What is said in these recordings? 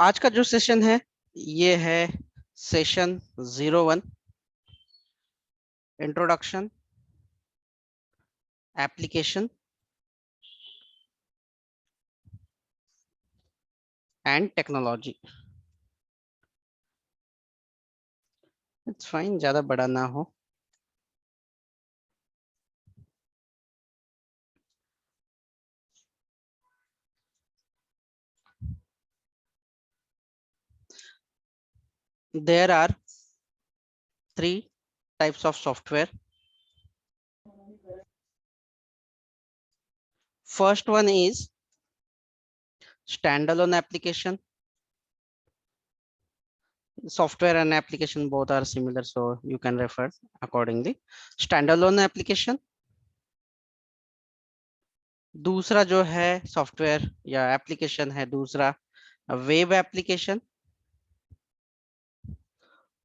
आज का जो सेशन है ये है session 01, introduction application and technology. It's fine, ज्यादा बड़ा ना हो। There are three types of software. First one is standalone application. Software and application both are similar, so you can refer accordingly. Standalone application. दूसरा जो है software या application है, दूसरा वेब एप्लीकेशन।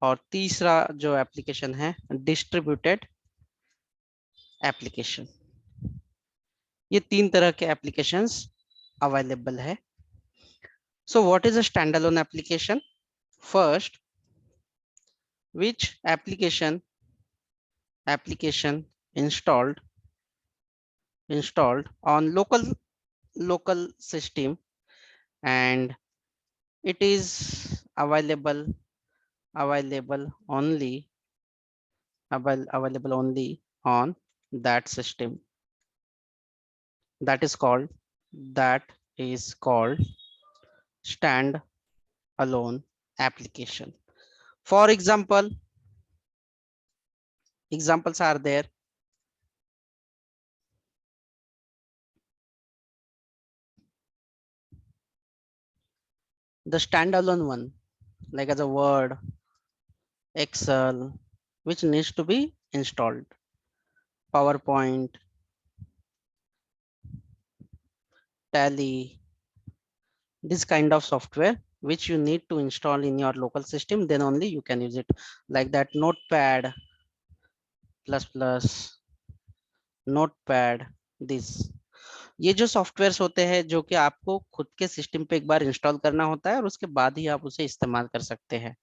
और तीसरा जो एप्लीकेशन है डिस्ट्रीब्यूटेड एप्लीकेशन। ये तीन तरह के एप्लीकेशंस अवेलेबल है। So what is a standalone application? First, which application installed on local system, and it is available only available only on that system. That is called stand alone application. For example, examples are there. The standalone one, like as a Word, Excel, which needs to be installed, PowerPoint, Tally, this kind of software which you need to install in your local system, then only you can use it. Like that Notepad plus, Notepad, this ये जो softwares होते हैं जो कि आपको खुद के system पे एक बार इंस्टॉल करना होता है और उसके बाद ही आप उसे इस्तेमाल कर सकते हैं।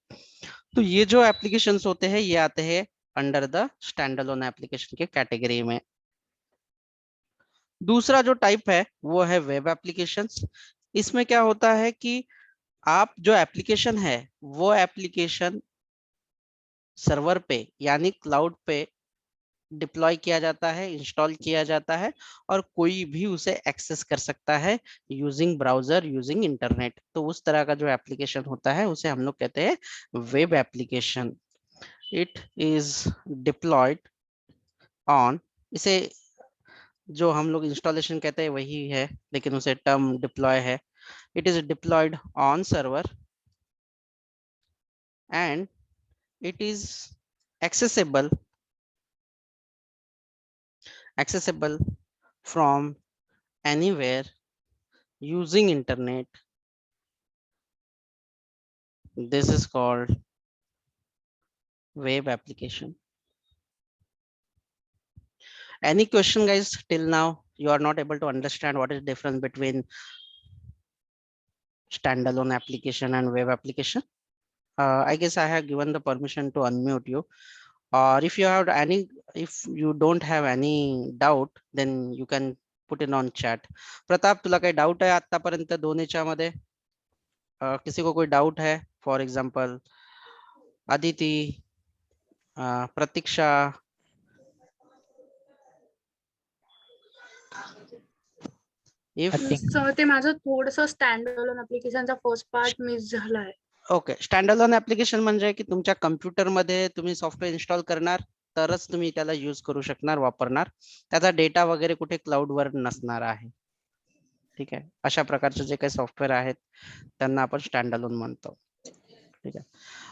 तो ये जो एप्लीकेशंस होते हैं ये आते हैं अंडर द स्टैंडअलोन एप्लीकेशन के कैटेगरी में। दूसरा जो टाइप है वो है वेब एप्लीकेशंस। इसमें क्या होता है कि आप जो एप्लीकेशन है वो एप्लीकेशन सर्वर पे यानी क्लाउड पे डिप्लॉय किया जाता है, इंस्टॉल किया जाता है और कोई भी उसे एक्सेस कर सकता है यूजिंग ब्राउजर, यूजिंग इंटरनेट। तो उस तरह का जो एप्लीकेशन होता है उसे हम लोग कहते हैं web application. It is diploid on, इसे जो हम लोग इंस्टॉलेशन कहते हैं वही है लेकिन उसे टर्म डिप्लॉय है। It is diploid on server and it is accessible from anywhere using internet. This is called web application. Any question, guys? Till now you are not able to understand what is difference between standalone application and web application? I guess I have given the permission to unmute you, or if you have any, if you don't have any doubt, then you can put it on chat. Pratap, तुला काही doubt आहे आतापर्यंत दोन्हीच्या मध्ये? किसी को कोई doubt है? For example Aditi, Pratiksha, if sir ते माझं थोडंसं स्टँड अलोन ऍप्लिकेशनचा फर्स्ट पार्ट मिस झालाय. ओके, स्टँडअलोन ऍप्लिकेशन म्हणजे की तुमच्या कम्प्युटरमध्ये तुम्ही सॉफ्टवेअर इन्स्टॉल करणार तरच तुम्ही त्याला यूज करू शकणार, वापरणार. त्याचा डेटा वगैरे कुठे क्लाउडवर नसणार आहे. ठीक आहे, अशा प्रकारचे जे काही सॉफ्टवेअर आहेत त्यांना आपण स्टँडअलोन म्हणतो. ठीक आहे.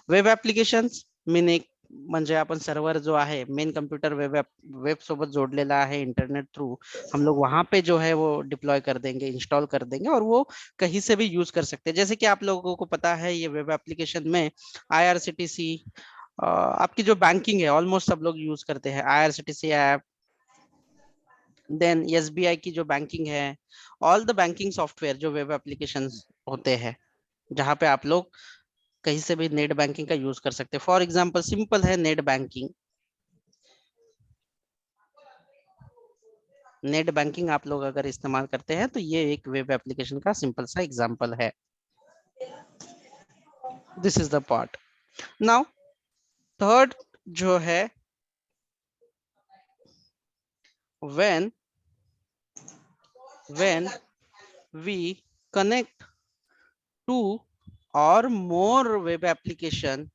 वेब ऍप्लिकेशन्स मीन म्हणजे अपन सर्वर जो है मेन कंप्यूटर वेब सोबत जोड़लेला है इंटरनेट थ्रू, हम लोग वहां पे जो है वो डिप्लॉय कर देंगे, इंस्टॉल कर देंगे और वो कहीं से भी यूज कर सकते हैं। जैसे कि आप लोगों को पता है ये वेब एप्लीकेशन में IRCTC, आपकी जो बैंकिंग है ऑलमोस्ट सब लोग यूज करते हैं IRCTC ऐप, देन SBI की जो बैंकिंग है, ऑल द बैंकिंग सॉफ्टवेयर जो वेब एप्लीकेशन होते हैं जहाँ पे आप लोग कहीं से भी नेट बैंकिंग का यूज कर सकते हैं। फॉर एग्जांपल सिंपल है नेट बैंकिंग। नेट बैंकिंग आप लोग अगर इस्तेमाल करते हैं तो ये एक वेब एप्लीकेशन का सिंपल सा एग्जांपल है। This is the part. Now third जो है, when we connect two or more web application,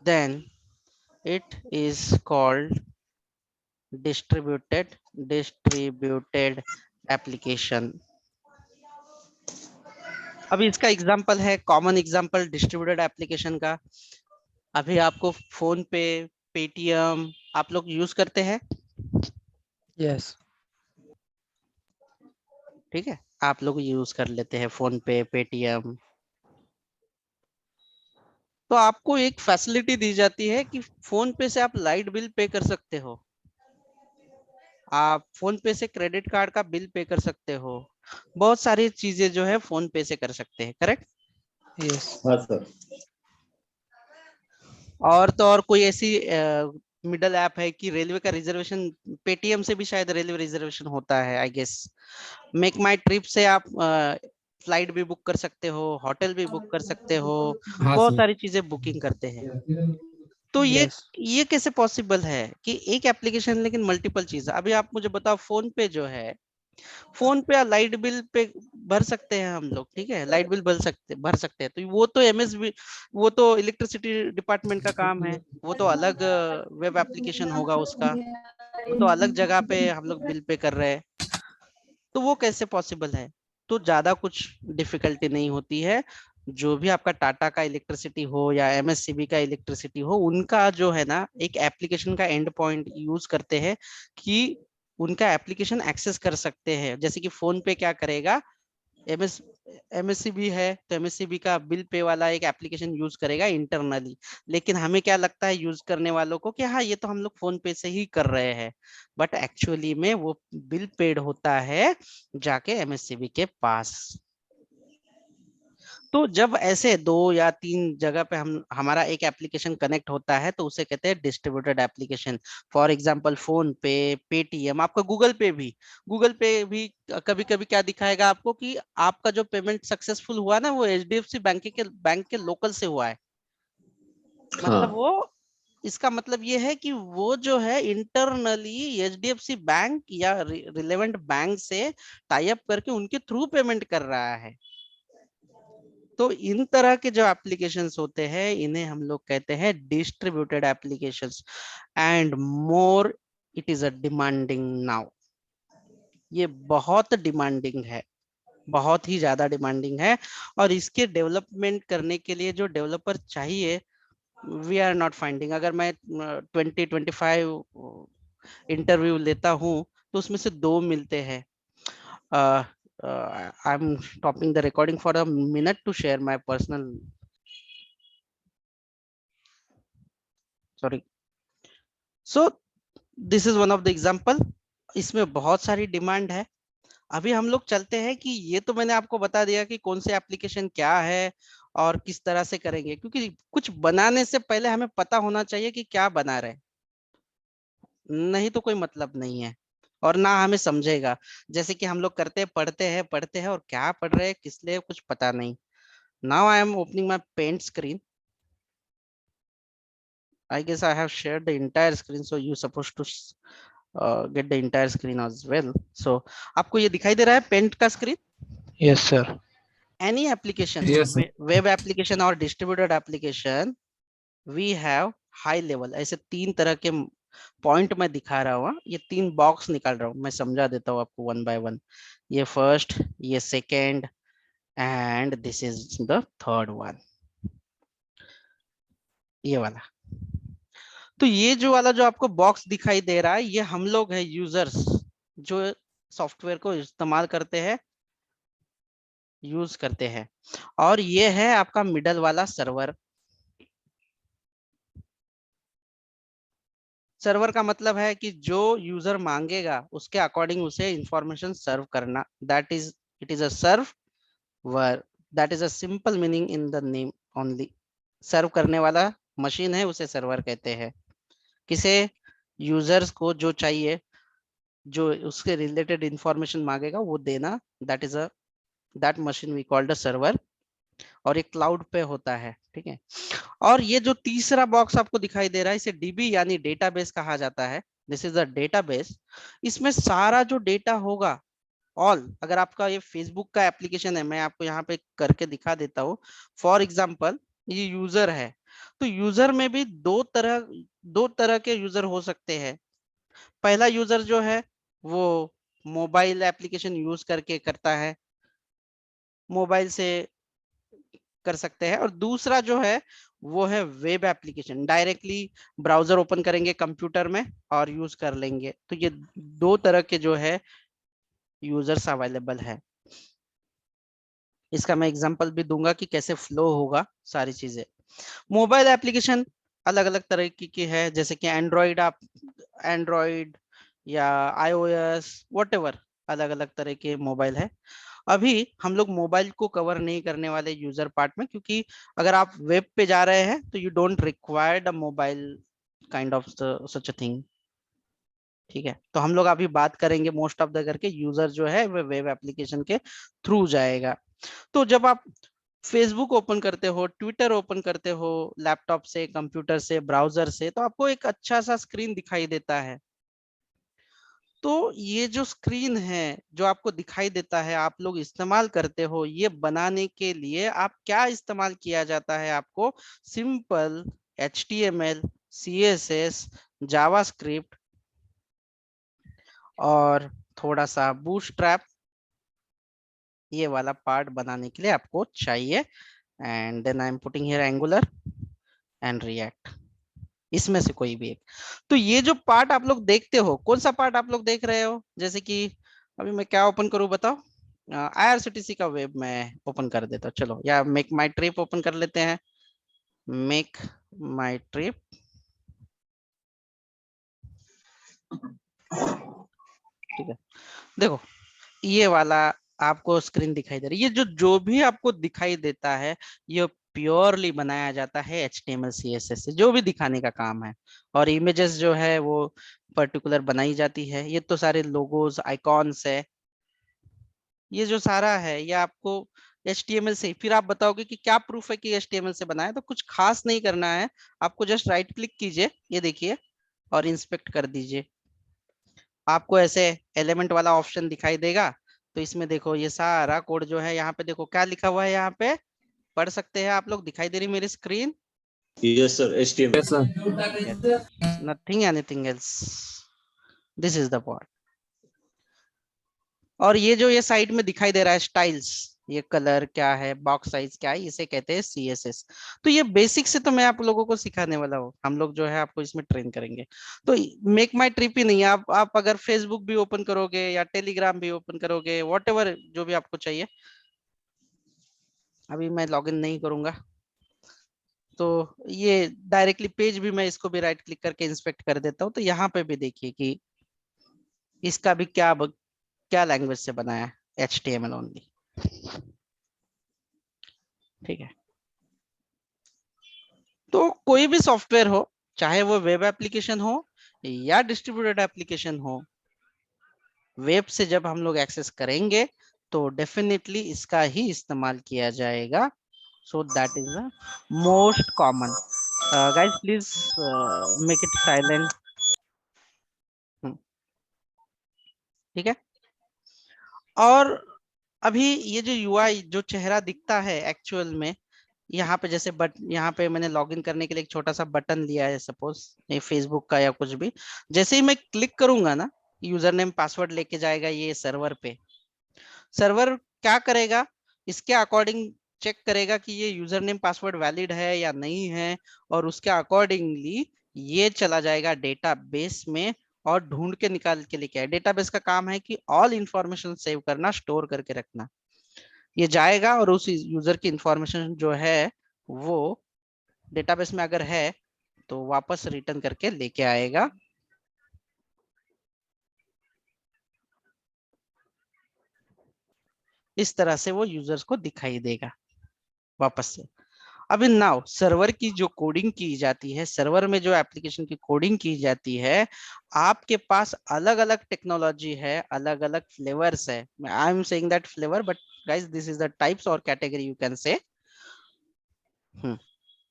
then it is called distributed application। अभी इसका एग्जांपल है, कॉमन एग्जांपल डिस्ट्रीब्यूटेड एप्लीकेशन का। अभी आपको फोन पे, पेटीएम आप लोग यूज करते हैं, यस। ठीक है, आप लोग यूज कर लेते हैं फोन पे, पेटीएम। तो आपको एक फैसिलिटी दी जाती है कि फोन पे से आप लाइट बिल पे कर सकते हो, आप फोन पे से क्रेडिट कार्ड का बिल पे कर सकते हो, बहुत सारी चीजें जो है फोन पे से कर सकते हैं, करेक्ट? यस। हाँ सर। और तो और कोई ऐसी मिडल ऐप है कि रेलवे का रिजर्वेशन, पेटीएम से भी शायद रेलवे रिजर्वेशन होता है I guess. Make My Trip से आप फ्लाइट भी बुक कर सकते हो, होटल भी बुक कर सकते हो, हाँ बहुत सर। सारी चीजें बुकिंग करते हैं। तो यस। ये कैसे पॉसिबल है कि एक एप्लीकेशन लेकिन मल्टीपल चीज? अभी आप मुझे बताओ, फोन पे जो है, फोन पे लाइट बिल पे भर सकते हैं हम लोग, ठीक है, लाइट बिल भर सकते हैं, तो वो तो एमएसबी, वो तो इलेक्ट्रिसिटी डिपार्टमेंट का काम है, वो तो अलग वेब एप्लीकेशन होगा उसका, वो तो अलग जगह पे हम लोग बिल पे कर रहे हैं। तो वो कैसे पॉसिबल है? तो ज्यादा कुछ डिफिकल्टी नहीं होती है। जो भी आपका टाटा का इलेक्ट्रिसिटी हो या एमएससीबी का इलेक्ट्रिसिटी हो, उनका जो है ना एक एप्लीकेशन का एंड पॉइंट यूज करते हैं कि उनका एप्लीकेशन एक्सेस कर सकते हैं। जैसे कि फोन पे क्या करेगा, एमएससीबी है तो एमएससीबी का बिल पे वाला एक एप्लीकेशन यूज करेगा इंटरनली, लेकिन हमें क्या लगता है यूज करने वालों को कि हाँ ये तो हम लोग फोन पे से ही कर रहे हैं, बट एक्चुअली में वो बिल पेड होता है जाके एमएससीबी के पास। तो जब ऐसे 2 या 3 जगह पे हमारा एक एप्लीकेशन कनेक्ट होता है तो उसे कहते हैं distributed application. For example phone पे, पेटीएम, आपका गूगल पे भी कभी कभी क्या दिखाएगा आपको कि आपका जो पेमेंट सक्सेसफुल हुआ ना, वो एचडीएफसी बैंक के लोकल से हुआ है। मतलब वो, इसका मतलब ये है कि वो जो है इंटरनली एचडीएफसी बैंक या रिलेवेंट बैंक से टाई अप करके उनके थ्रू पेमेंट कर रहा है। तो इन तरह के जो एप्लीकेशंस होते हैं इन्हें हम लोग कहते हैं distributed applications. And more it is a demanding now. ये बहुत डिमांडिंग है, बहुत ही ज्यादा डिमांडिंग है। और इसके डेवलपमेंट करने के लिए जो डेवलपर चाहिए, वी आर नॉट फाइंडिंग। अगर मैं 20-25 इंटरव्यू लेता हूँ तो उसमें से 2 मिलते हैं। I'm stopping the recording for a minute to share my personal, sorry. So this is one of the example। इसमें बहुत सारी डिमांड है। अभी हम लोग चलते हैं कि ये तो मैंने आपको बता दिया कि कौन से एप्लीकेशन क्या है और किस तरह से करेंगे, क्योंकि कुछ बनाने से पहले हमें पता होना चाहिए कि क्या बना रहे, नहीं तो कोई मतलब नहीं है और ना हमें समझेगा। जैसे कि हम लोग करते हैं, पढ़ते हैं और क्या पढ़ रहे हैं, किस लिए, कुछ पता नहीं। Now I am opening my paint screen. I guess I have shared the entire screen, so you supposed to get the entire screen as well. So आपको ये दिखाई दे रहा है पेंट का screen? Yes sir. Any application, Yes, sir. web application और distributed application, we have high level। ऐसे 3 तरह के पॉइंट मैं दिखा रहा हूँ, ये 3 बॉक्स निकाल रहा हूँ, मैं समझा देता हूँ आपको वन बाय वन। ये फर्स्ट, ये second and this is the third one, ये वाला। तो ये जो वाला जो आपको बॉक्स दिखाई दे रहा है, ये हम लोग है यूजर्स जो सॉफ्टवेयर को इस्तेमाल करते हैं, यूज करते हैं। और ये है आपका मिडल वाला सर्वर। सर्वर का मतलब है कि जो यूजर मांगेगा उसके अकॉर्डिंग उसे इंफॉर्मेशन सर्व करना, that is It is a server. That is a simple meaning in the name only. सर्व करने वाला मशीन है, उसे सर्वर कहते हैं। किसे? यूजर्स को जो चाहिए, जो उसके रिलेटेड इंफॉर्मेशन मांगेगा वो देना, that machine we called a server. और ये क्लाउड पे होता है, ठीक है। और ये जो तीसरा बॉक्स आपको दिखाई दे रहा है, इसे डीबी यानी डेटाबेस कहा जाता है। This is a database. इसमें सारा जो डेटा होगा, ऑल, अगर आपका ये फेसबुक का एप्लीकेशन है, मैं आपको यहाँ पे करके दिखा देता हूँ। फॉर एग्जाम्पल ये यूजर है, तो यूजर में भी दो तरह के यूजर हो सकते हैं। पहला यूजर जो है वो मोबाइल एप्लीकेशन यूज करके करता है, मोबाइल से कर सकते हैं। और दूसरा जो है वो है web application, directly browser open करेंगे कंप्यूटर में और यूज कर लेंगे। तो ये दो तरह के जो है यूजर्स अवेलेबल है। इसका मैं एग्जांपल भी दूंगा कि कैसे फ्लो होगा सारी चीजें। मोबाइल एप्लीकेशन अलग अलग तरह की है, जैसे कि एंड्रॉइड या iOS व्हाटएवर, अलग अलग तरह के मोबाइल है। अभी हम लोग मोबाइल को कवर नहीं करने वाले यूजर पार्ट में, क्योंकि अगर आप वेब पे जा रहे हैं तो you don't required a mobile kind of such a thing, ठीक है। तो हम लोग अभी बात करेंगे मोस्ट ऑफ द करके यूजर जो है वो वेब एप्लीकेशन के थ्रू जाएगा। तो जब आप फेसबुक ओपन करते हो, ट्विटर ओपन करते हो, लैपटॉप से, कंप्यूटर से, ब्राउजर से, तो आपको एक अच्छा सा स्क्रीन दिखाई देता है। तो ये जो स्क्रीन है जो आपको दिखाई देता है, आप लोग इस्तेमाल करते हो, ये बनाने के लिए आप क्या इस्तेमाल किया जाता है? आपको सिंपल HTML, CSS, जावास्क्रिप्ट और थोड़ा सा बूटस्ट्रैप, ये वाला पार्ट बनाने के लिए आपको चाहिए। And then I am putting here Angular and React, इसमें से कोई भी एक। तो ये जो पार्ट आप लोग देखते हो, कौन सा पार्ट आप लोग देख रहे हो? जैसे कि अभी मैं क्या ओपन करूं बताओ? IRCTC का वेब मैं ओपन कर देता हूँ, चलो, या मेक माई ट्रिप ओपन कर लेते हैं। मेक माई ट्रिप, ठीक है। देखो ये वाला आपको स्क्रीन दिखाई दे रही है। ये जो भी आपको दिखाई देता है, ये प्योरली बनाया जाता है HTML CSS से, जो भी दिखाने का काम है। और इमेजेस जो है वो पर्टिकुलर बनाई जाती है। ये तो सारे लोगोज, आइकॉन्स है, ये जो सारा है ये आपको HTML से। फिर आप बताओगे कि क्या प्रूफ है कि HTML से बना है? तो कुछ खास नहीं करना है, आपको जस्ट राइट क्लिक कीजिए, ये देखिए, और इंस्पेक्ट कर दीजिए। आपको ऐसे एलिमेंट वाला ऑप्शन दिखाई देगा। तो इसमें देखो ये सारा कोड जो है, यहाँ पे देखो क्या लिखा हुआ है, यहाँ पे पढ़ सकते हैं आप लोग। दिखाई दे रही मेरी screen? Yes, sir. HTML. Yes, sir. Yes, nothing anything else, this is the part. और ये जो ये साइड में दिखाई दे रहा है स्टाइल्स, ये कलर क्या है, बॉक्स साइज क्या है, इसे कहते हैं CSS। तो ये बेसिक से तो मैं आप लोगों को सिखाने वाला हूँ, हम लोग जो है आपको इसमें ट्रेन करेंगे। तो मेक माई ट्रिप ही नहीं, आप अगर फेसबुक भी ओपन करोगे या टेलीग्राम भी ओपन करोगे, व्हाटएवर जो भी आपको चाहिए। अभी मैं लॉगिन नहीं करूंगा, तो ये डायरेक्टली पेज भी, मैं इसको भी राइट क्लिक करके इंस्पेक्ट कर देता हूँ। तो यहाँ पे भी देखिए कि इसका भी क्या लैंग्वेज से बना है, HTML ओनली, ठीक है। तो कोई भी सॉफ्टवेयर हो, चाहे वो वेब एप्लीकेशन हो या डिस्ट्रीब्यूटेड एप्लीकेशन हो, वेब से जब हम लोग एक्सेस करेंगे तो डेफिनेटली इसका ही इस्तेमाल किया जाएगा। So that is the most common. Guys please make it silent, ठीक है। और अभी ये जो UI जो चेहरा दिखता है एक्चुअल में, यहाँ पे जैसे यहाँ पे मैंने लॉगिन करने के लिए एक छोटा सा बटन लिया है, सपोज ये फेसबुक का या कुछ भी। जैसे ही मैं क्लिक करूंगा ना, यूजर नेम पासवर्ड लेके जाएगा ये सर्वर पे। सर्वर क्या करेगा? इसके अकॉर्डिंग चेक करेगा कि ये यूजर नेम पासवर्ड वैलिड है या नहीं है, और उसके अकॉर्डिंगली ये चला जाएगा डेटाबेस में और ढूंढ के निकाल के लेके आए। डेटाबेस का काम है कि ऑल इंफॉर्मेशन सेव करना, स्टोर करके रखना। ये जाएगा और उस यूजर की इंफॉर्मेशन जो है वो डेटाबेस में अगर है तो वापस रिटर्न करके लेके आएगा। इस तरह से वो यूजर्स को दिखाई देगा वापस से। अभी नाउ सर्वर की जो कोडिंग की जाती है, सर्वर में जो एप्लीकेशन की कोडिंग की जाती है, आपके पास अलग अलग टेक्नोलॉजी है, अलग अलग फ्लेवर्स है। I am saying that flavour, but guys this is the types और कैटेगरी यू कैन से।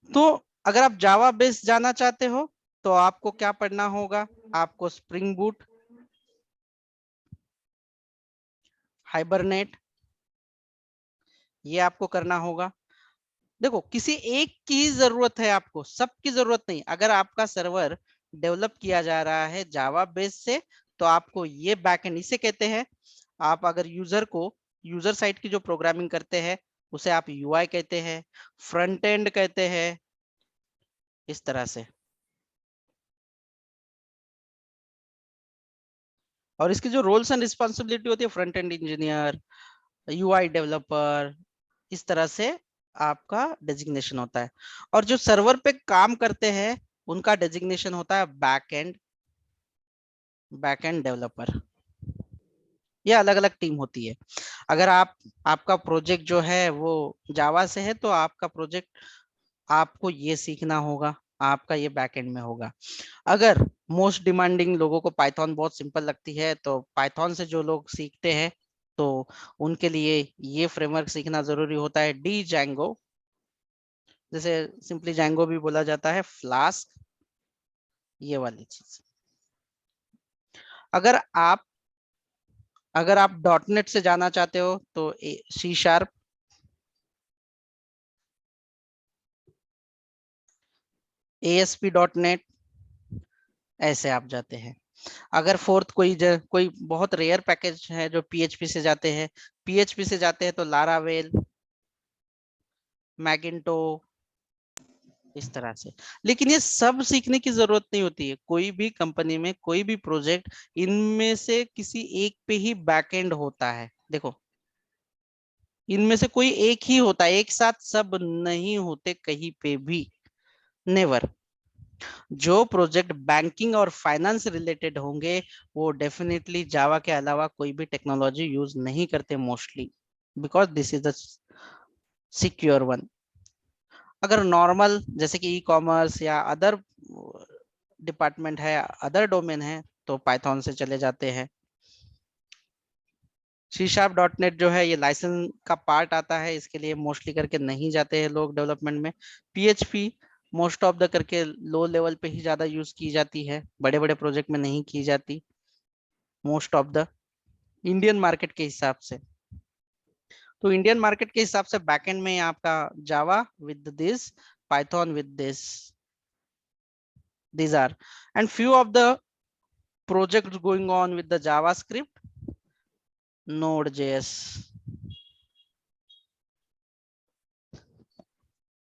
तो अगर आप जावा बेस जाना चाहते हो तो आपको क्या पढ़ना होगा? आपको स्प्रिंग बूट, हाइबरनेट, ये आपको करना होगा। देखो किसी एक की जरूरत है आपको, सबकी जरूरत नहीं। अगर आपका सर्वर डेवलप किया जा रहा है जावा बेस से तो आपको ये बैकएंड, इसे कहते हैं आप अगर यूजर को, यूजर साइड की जो प्रोग्रामिंग करते हैं उसे आप यूआई कहते हैं, फ्रंट एंड कहते हैं, इस तरह से। और इसकी जो रोल्स एंड रिस्पॉन्सिबिलिटी होती है, front end engineer, UI developer, इस तरह से आपका डेजिग्नेशन होता है। और जो सर्वर पे काम करते हैं उनका डेजिग्नेशन होता है बैकएंड डेवलपर। ये अलग अलग टीम होती है। अगर आपका प्रोजेक्ट जो है वो जावा से है तो आपका प्रोजेक्ट, आपको ये सीखना होगा, आपका ये बैकएंड में होगा। अगर मोस्ट डिमांडिंग लोगों को पाइथन बहुत सिंपल लगती है तो पाइथन से जो लोग सीखते हैं तो उनके लिए ये फ्रेमवर्क सीखना जरूरी होता है, डी जैंगो, जैसे सिंपली जैंगो भी बोला जाता है, फ्लास्क, ये वाली चीज। अगर आप डॉटनेट से जाना चाहते हो तो सी शार्प, ASP.NET, ऐसे आप जाते हैं। अगर फोर्थ कोई बहुत रेयर पैकेज है जो PHP से जाते हैं, PHP से जाते हैं तो लारावेल, मैगिंटो, इस तरह से। लेकिन ये सब सीखने की जरूरत नहीं होती है। कोई भी कंपनी में कोई भी प्रोजेक्ट, इनमें से किसी एक पे ही बैकएंड होता है। देखो इनमें से कोई एक ही होता है, एक साथ सब नहीं होते कहीं पे भी, नेवर। जो प्रोजेक्ट बैंकिंग और फाइनेंस रिलेटेड होंगे वो डेफिनेटली जावा के अलावा कोई भी टेक्नोलॉजी यूज नहीं करते mostly, because this is the secure one. अगर नॉर्मल जैसे कि ई कॉमर्स या अदर डिपार्टमेंट है, अदर डोमेन है, तो पाइथन से चले जाते हैं। C#.NET जो है ये लाइसेंस का पार्ट आता है, इसके लिए मोस्टली करके नहीं जाते हैं लोग डेवलपमेंट में। PHP मोस्ट ऑफ द करके लो लेवल पे ही ज्यादा यूज की जाती है, बड़े बड़े प्रोजेक्ट में नहीं की जाती most of the, Indian market के हिसाब से। तो इंडियन मार्केट के हिसाब से बैकएंड में आपका Java with this, Python with this, these are, and few of the projects going on with the JavaScript, Node.js,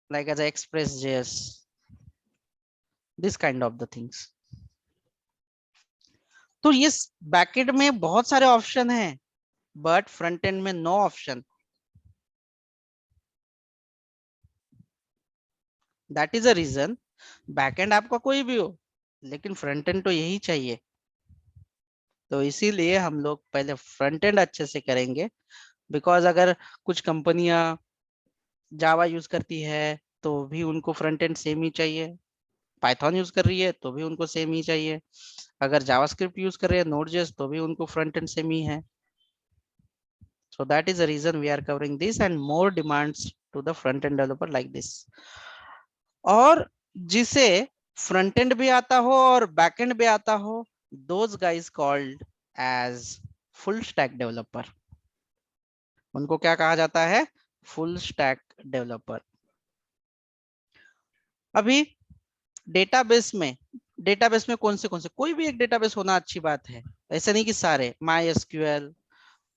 like as Express.js, this kind of the things. तो ये बैकएंड में बहुत सारे ऑप्शन हैं बट फ्रंट एंड में no option. That is a reason backend आपका कोई भी हो लेकिन फ्रंट एंड तो यही चाहिए। तो इसीलिए हम लोग पहले फ्रंट एंड अच्छे से करेंगे, बिकॉज अगर कुछ कंपनियां जावा यूज करती है तो भी उनको फ्रंट एंड सेम ही चाहिए, पाइथन यूज कर रही है तो भी उनको सेम ही चाहिए, अगर जावास्क्रिप्ट यूज कर रहे हैं नोड.जेएस तो भी उनको फ्रंट एंड सेम ही है। So that is the reason we are covering this and more demands to the front end developer like this. और जिसे फ्रंट एंड भी आता हो और बैक एंड भी आता हो, those guys called as full stack developer, उनको क्या कहा जाता है? Full stack developer. अभी डेटाबेस में कौन से कोई भी एक डेटाबेस होना अच्छी बात है, ऐसा नहीं कि सारे। MySQL,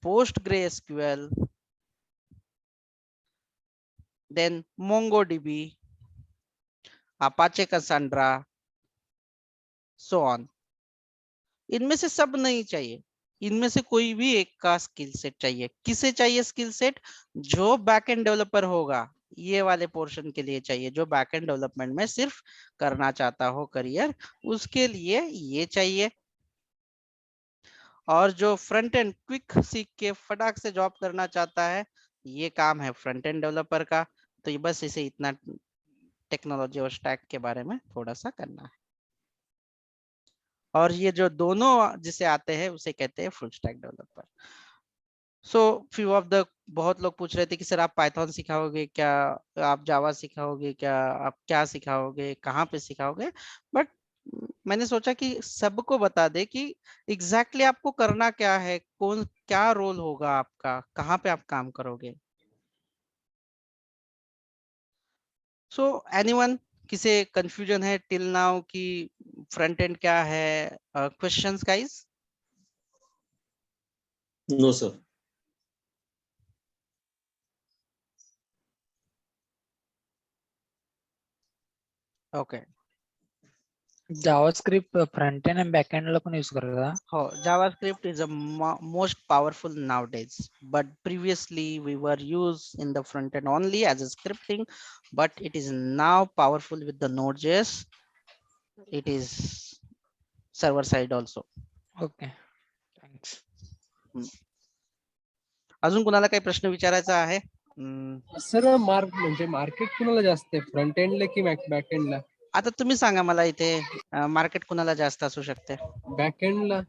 PostgreSQL, then MongoDB, Apache Cassandra, so on। इनमें से सब नहीं चाहिए, इनमें से कोई भी एक का स्किल सेट चाहिए। किसे चाहिए स्किल सेट? जो बैकएंड डेवलपर होगा, ये वाले पोर्शन के लिए चाहिए। जो बैकएंड डेवलपमेंट में सिर्फ करना चाहता हो करियर, उसके लिए ये चाहिए। और जो फ्रंट एंड क्विक सीख के फटाक से जॉब करना चाहता है, ये काम है फ्रंट एंड डेवलपर का। तो ये बस इसे इतना टेक्नोलॉजी और स्टैक के बारे में थोड़ा सा करना है। और ये जो दोनों जिसे आते हैं उसे कहते हैं full stack developer. So few of the बहुत लोग पूछ रहे थे कि सर आप पाइथन सिखाओगे क्या, आप जावा सिखाओगे क्या, आप क्या सिखाओगे, कहाँ पे सिखाओगे। बट मैंने सोचा कि सबको बता दे कि एग्जैक्टली आपको करना क्या है, कौन क्या रोल होगा आपका, कहाँ पे आप काम करोगे। सो एनीवन, किसे कंफ्यूजन है टिल नाउ कि फ्रंट एंड क्या है? Questions guys? No, sir. Okay. JavaScript front end आणि बॅक एंड ला पण यूज करता. Oh, JavaScript is a most powerful nowadays, but previously we were used in the front end only as a scripting, but it is now powerful with the Node.js. It is server side also. Okay, thanks. अजून कुणाला काही प्रश्न विचारायचा आहे? Sir म्हणजे market कुणाला जास्त आहे, फ्रंट एंडला की बॅक एंडला? आता तुम्ही सांगा मला, इथे मार्केट कुणाला जास्त असू शकते? बॅक एंडला.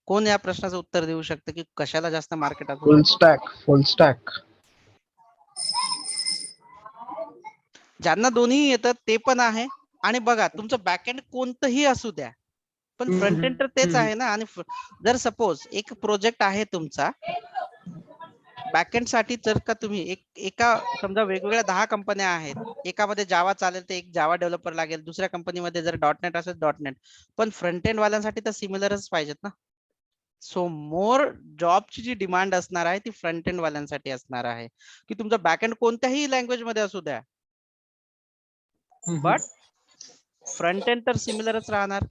कोण या प्रश्नाचं उत्तर देऊ शकते की कशाला जास्त मार्केट असू फुल शकते? स्टॅक. ज्यांना दोन्ही येतात ते पण आहे. आणि बघा, तुमचं बॅकएंड कोणतंही असू द्या, पण फ्रंट एंड तर तेच आहे ना. आणि जर सपोज एक प्रोजेक्ट आहे तुमचा बॅकएंड साठी, जर का तुम्ही एका समजा वेगवेगळ्या 10 कंपन्या आहेत, एकामध्ये जावा चालेल तर एक जावा डेव्हलपर लागेल, दुसऱ्या कंपनीमध्ये जर डॉटनेट असेल डॉटनेट, पण फ्रंट एंड वाल्यांसाठी तर सिमिलरच पाहिजेत ना. सो मोर जॉबची जी डिमांड असणार आहे ती फ्रंट एंड वाल्यांसाठी असणार आहे, की तुमचा बॅकएंड कोणत्याही लँग्वेज मध्ये असू द्या, बट फ्रंट एंड तर सिमिलरच राहणार.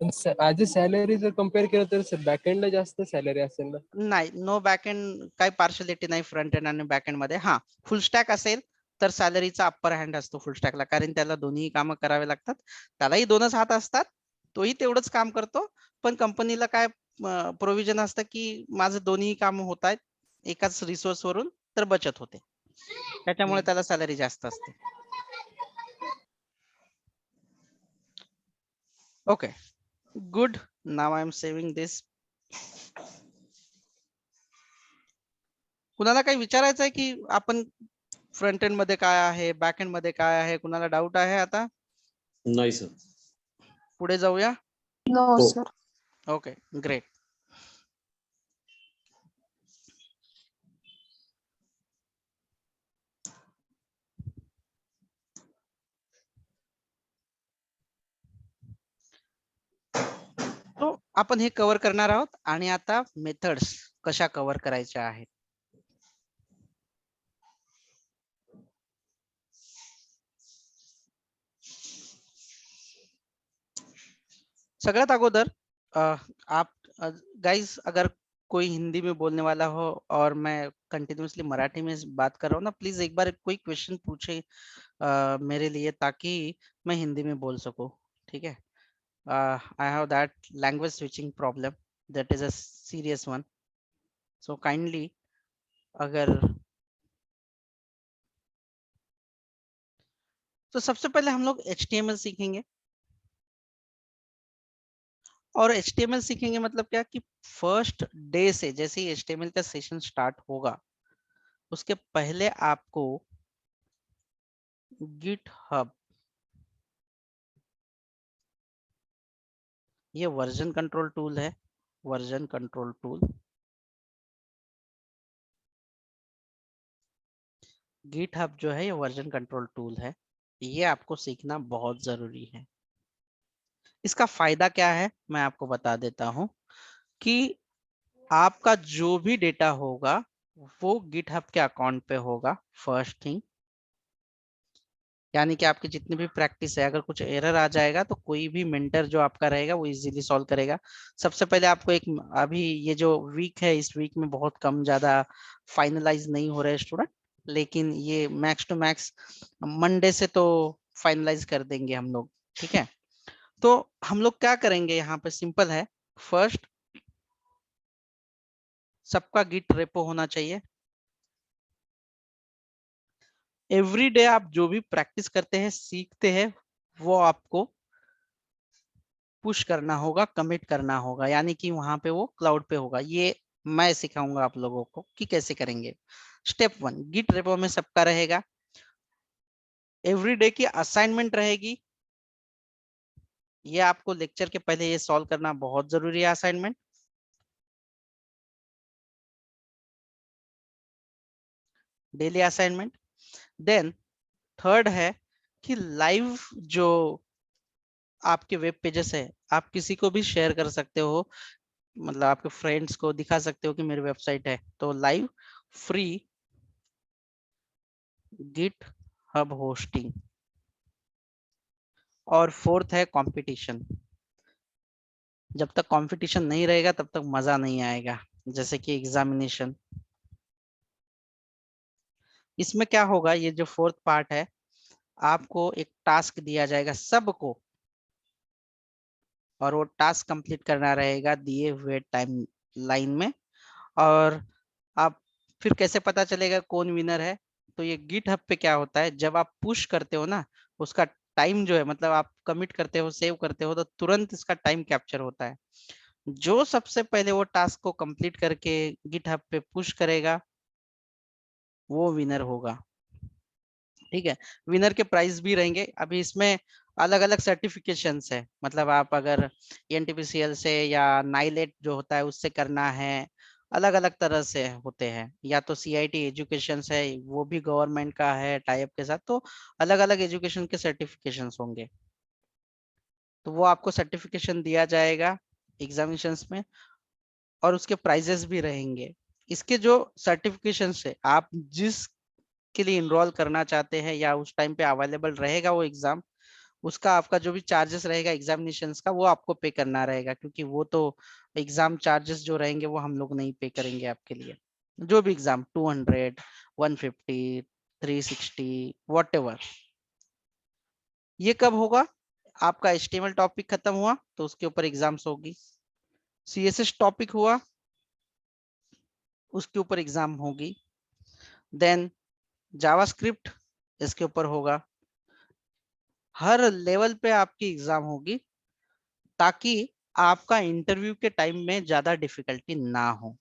ऍज अ सॅलरी जर कम्पेअर केलं तर सर बॅक एंडला जास्त सॅलरी असेल ना? नाही, नो बॅकएंड काही पार्शलिटी नाही फ्रंट एंड आणि बॅकएंड मध्ये. हा, फुल स्टॅक असेल तर सॅलरीचा अप्पर हँड असतो फुल स्टॅकला, कारण त्याला दोन्ही कामं करावे लागतात. त्यालाही दोनच हात असतात, तोही तेवढंच काम करतो. पण कंपनीला काय प्रोव्हिजन असतं की माझं दोन्ही काम होत आहेत एकाच रिसोर्स वरून, तर बचत होते, त्याच्यामुळे त्याला सॅलरी जास्त असते. Okay, good. Now I am saving this. कुणाला काही विचारायचं आहे की आपण फ्रंट एंड मध्ये काय आहे, बॅक एंड मध्ये काय आहे? कुणाला डाऊट आहे? आता नाही सर. पुढे जाऊया. नो हो. सर. Okay, great. तो आपण हे कव्हर करणार आहोत. आणि आता मेथड्स कशा कव्हर करायच्या आहेत. सगळ्यात अगोदर आप गाइस, अगर कोई हिंदी में बोलने वाला हो और मैं कंटिन्यूअसली मराठी में बात कर रहा हूँ ना, प्लीज एक बार कोई क्वेश्चन पूछे मेरे लिए, ताकि मैं हिंदी में बोल सकूं. ठीक है? I have that language switching problem, that is a serious one. So kindly, अगर तो सबसे पहले हम लोग HTML सीखेंगे. और HTML सीखेंगे मतलब क्या कि फर्स्ट डे से जैसे ही HTML का सेशन स्टार्ट होगा, उसके पहले आपको GitHub, ये वर्जन कंट्रोल टूल है, वर्जन कंट्रोल टूल. GitHub जो है ये वर्जन कंट्रोल टूल है, ये आपको सीखना बहुत जरूरी है. इसका फायदा क्या है मैं आपको बता देता हूं कि आपका जो भी डेटा होगा वो GitHub के अकाउंट पे होगा. फर्स्ट थिंग, यानी कि आपकी जितनी भी प्रैक्टिस है, अगर कुछ एरर आ जाएगा तो कोई भी मेंटर जो आपका रहेगा वो इजीली सॉल्व करेगा. सबसे पहले आपको एक, अभी ये जो वीक है, इस वीक में बहुत कम ज्यादा फाइनलाइज नहीं हो रहे स्टूडेंट, लेकिन ये मैक्स टू मैक्स मंडे से तो फाइनलाइज कर देंगे हम लोग. ठीक है? तो हम लोग क्या करेंगे यहाँ पे, सिंपल है। फर्स्ट सबका गिट रेपो होना चाहिए। एवरी डे आप जो भी प्रैक्टिस करते हैं, सीखते हैं, वो आपको पुश करना होगा, कमिट करना होगा, यानी कि वहां पे वो क्लाउड पे होगा। ये मैं सिखाऊंगा आप लोगों को कि कैसे करेंगे। स्टेप 1 गिट रेपो में सबका रहेगा। एवरी डे की असाइनमेंट रहेगी। ये आपको लेक्चर के पहले ये सॉल्व करना बहुत जरूरी है, assignment. Daily assignment. Then third है कि लाइव जो आपके वेब पेजेस है, आप किसी को भी शेयर कर सकते हो, मतलब आपके फ्रेंड्स को दिखा सकते हो कि मेरी वेबसाइट है। तो live free GitHub hosting. और फोर्थ है कंपटीशन। जब तक कंपटीशन नहीं रहेगा तब तक मजा नहीं आएगा। जैसे कि एग्जामिनेशन, इसमें क्या होगा, ये जो फोर्थ पार्ट है, आपको एक टास्क दिया जाएगा सबको, और वो टास्क कंप्लीट करना रहेगा दिए हुए टाइम लाइन में। और आप फिर कैसे पता चलेगा कौन विनर है? तो ये गिट हब पे क्या होता है, जब आप पुश करते हो ना, उसका टाइम जो है, मतलब आप कमिट करते हो, सेव करते हो, तो तुरंत इसका टाइम कैप्चर होता है। जो सबसे पहले वो टास्क को कंप्लीट करके गिट हब पे पुश करेगा, वो विनर होगा। ठीक है। विनर के प्राइस भी रहेंगे। अभी इसमें अलग अलग सर्टिफिकेशंस है, मतलब आप अगर एनटीपीसीएल से या नाइलेट जो होता है उससे करना है, अलग अलग तरह से होते हैं। या तो सीआईटी एजुकेशन है, वो भी गवर्नमेंट का है टाई अप के साथ, तो अलग अलग एजुकेशन के सर्टिफिकेशंस होंगे। तो वो आपको सर्टिफिकेशन दिया जाएगा एग्जामिनेशंस में, और उसके प्राइजेस भी रहेंगे। इसके जो सर्टिफिकेशन है, आप जिस के लिए इनरोल करना चाहते हैं या उस टाइम पे अवेलेबल रहेगा वो एग्जाम, उसका आपका जो भी चार्जेस रहेगा एग्जामिनेशंस का, वो आपको पे करना रहेगा, क्योंकि वो तो एग्जाम चार्जेस जो रहेंगे वो हम लोग नहीं पे करेंगे आपके लिए। जो भी एग्जाम 200, 150, 360 व्हाटएवर। ये कब होगा? आपका HTML टॉपिक खत्म हुआ तो उसके ऊपर एग्जाम्स होगी। CSS टॉपिक हुआ, उसके ऊपर एग्जाम होगी। देन जावास्क्रिप्ट, इसके ऊपर होगा। हर लेवल पे आपकी एग्जाम होगी, ताकि आपका इंटरव्यू के टाइम में ज्यादा डिफिकल्टी ना हो।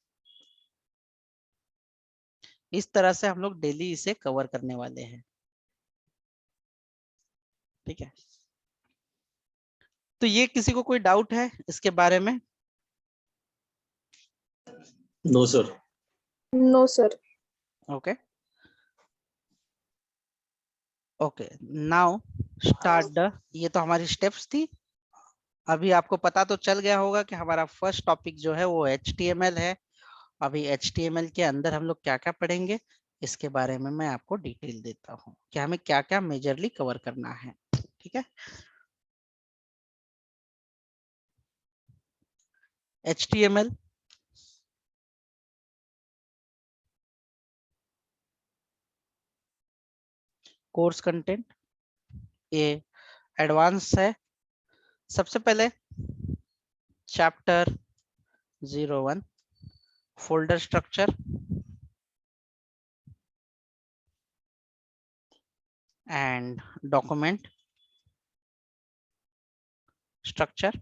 इस तरह से हम लोग डेली इसे कवर करने वाले हैं। ठीक है। तो ये किसी को कोई डाउट है इसके बारे में? No sir. No sir. Okay okay, now start the. ये तो हमारी स्टेप्स थी। अभी आपको पता तो चल गया होगा कि हमारा फर्स्ट टॉपिक जो है वो HTML है। अभी HTML के अंदर हम लोग क्या क्या पढ़ेंगे, इसके बारे में मैं आपको डिटेल देता हूँ कि हमें क्या क्या मेजरली कवर करना है। ठीक है। HTML कोर्स कंटेंट, ये एडवांस है। सबसे पहले chapter 01 folder structure and document structure.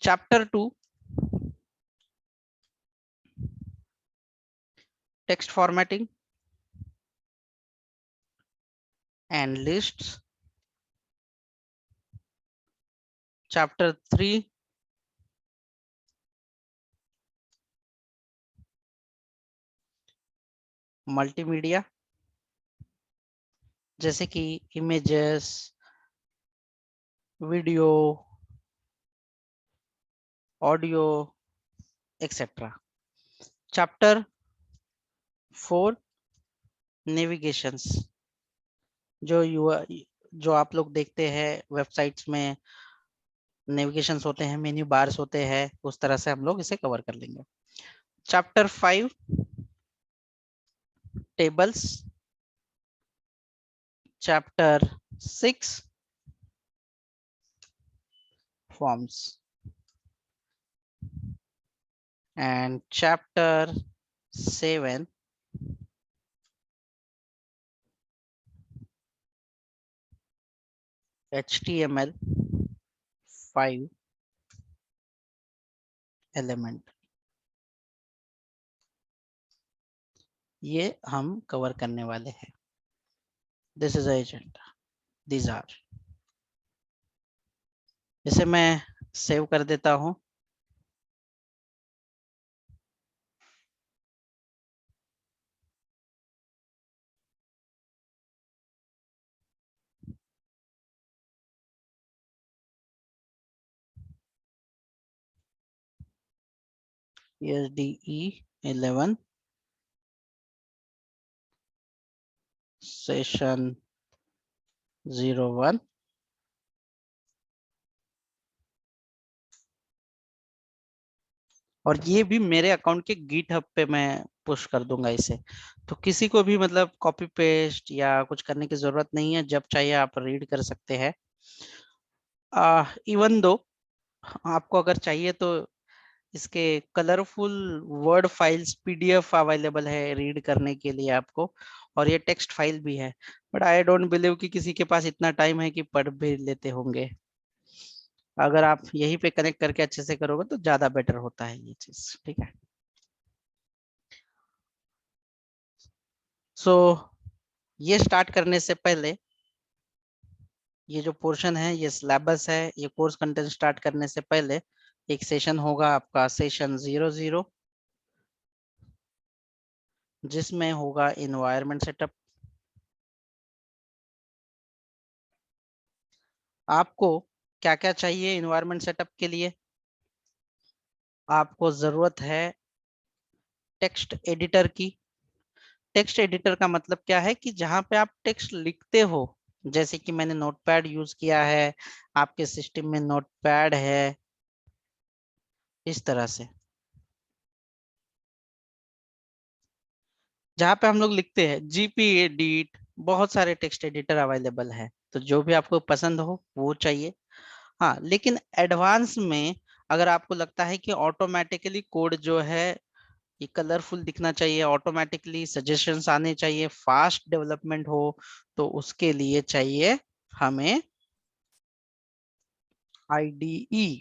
Chapter 2 text formatting and lists. Chapter 3 multimedia, जैसे कि images, video, audio etcetera. Chapter 4 navigations, जो आप लोग देखते हैं वेबसाइट्स में, नेविगेशंस होते हैं, मेन्यू बार्स होते हैं, उस तरह से हम लोग इसे कवर कर लेंगे। Chapter 5 tables. Chapter 6 forms. And chapter 7 HTML5 element, ये हम कवर करने वाले हैं. This is agenda. These are. इसे मैं सेव कर देता हूं. SDE 11 session 01. और ये भी मेरे अकाउंट के गिटहब पे मैं पुश कर दूंगा इसे. तो किसी को भी मतलब कॉपी पेस्ट या कुछ करने की जरूरत नहीं है. जब चाहिए आप रीड कर सकते हैं. इवन दो आपको अगर चाहिए तो इसके colourful word files PDF available है रीड करने के लिए आपको. और ये टेक्स्ट फाइल भी है. बट आई डोंट बिलीव कि किसी के पास इतना टाइम है कि पढ़ भी लेते होंगे. अगर आप यहीं पे कनेक्ट करके अच्छे से करोगे तो ज्यादा बेटर होता है ये चीज. ठीक है. सो ये स्टार्ट करने से पहले ये जो पोर्शन है ये सिलेबस है. ये कोर्स कंटेंट स्टार्ट करने से पहले एक सेशन होगा आपका सेशन 00 जिसमें होगा एनवायरनमेंट सेटअप. आपको क्या क्या चाहिए एनवायरनमेंट सेटअप के लिए? आपको जरूरत है टेक्स्ट एडिटर की. टेक्स्ट एडिटर का मतलब क्या है कि जहां पे आप टेक्स्ट लिखते हो, जैसे कि मैंने नोटपैड यूज किया है, आपके सिस्टम में नोटपैड है, इस तरह से जहां पे हम लोग लिखते हैं. जीपी एडिट, बहुत सारे टेक्स्ट एडिटर अवेलेबल है. तो जो भी आपको पसंद हो वो चाहिए. हाँ, लेकिन एडवांस में अगर आपको लगता है कि ऑटोमेटिकली कोड जो है ये कलरफुल दिखना चाहिए, ऑटोमेटिकली सजेशंस आने चाहिए, फास्ट डेवलपमेंट हो, तो उसके लिए चाहिए हमें IDE.